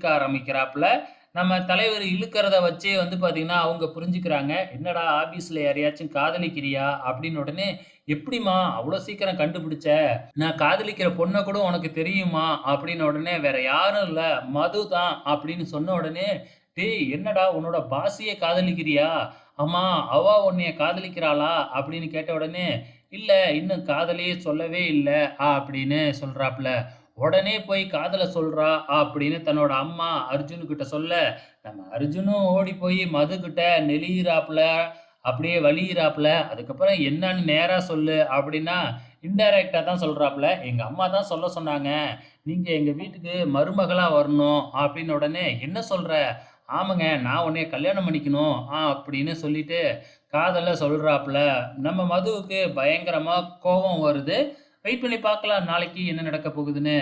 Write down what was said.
இழுக்க ஆரம்பிக்கிறாப்புல. நம்ம தலைவர் இழுக்கிறத வச்சே வந்து பார்த்தீங்கன்னா, அவங்க புரிஞ்சுக்கிறாங்க. "என்னடா ஆபீஸ்ல யாரையாச்சும் காதலிக்கிறியா?" அப்படின்னு உடனே, "எப்படிம்மா அவ்வளோ சீக்கிரம் கண்டுபிடிச்ச? நான் காதலிக்கிற பொண்ண கூட உனக்கு தெரியுமா?" அப்படின்னு உடனே, "வேற யாரும் இல்ல, மது தான்." அப்படின்னு சொன்ன உடனே, "டேய் என்னடா உன்னோட பாஸையே காதலிக்கிறியா? ஆமா, அவ உன்னைய காதலிக்கிறாளா?" அப்படின்னு கேட்ட உடனே, "இல்ல, இன்னும் காதலே சொல்லவே இல்ல." அப்படின்னு சொல்றாப்புல. உடனே போய் காதல சொல்றா அப்படின்னு தன்னோட அம்மா அர்ஜுனுகிட்ட சொல்ல, நம்ம அர்ஜுனும் ஓடி போய் மதுகிட்ட நெளியிறாப்புல, அப்படியே வழியிறாப்புல. அதுக்கப்புறம் என்னன்னு நேரா சொல்லு அப்படின்னா, இன்டைரக்ட்டா தான் சொல்றாப்புல. எங்க அம்மா தான் சொல்ல சொன்னாங்க. நீங்க எங்க வீட்டுக்கு மருமகளா வரணும் அப்படின்னு உடனே, என்ன சொல்ற? ஆமாங்க, நான் உன்னைய கல்யாணம் பண்ணிக்கணும். அப்படின்னு சொல்லிட்டு காதல சொல்றாப்புல. நம்ம மதுவுக்கு பயங்கரமா கோவம் வருது. வெயிட் பண்ணி பார்க்கலாம் நாளைக்கு என்ன நடக்க போகுதுன்னு.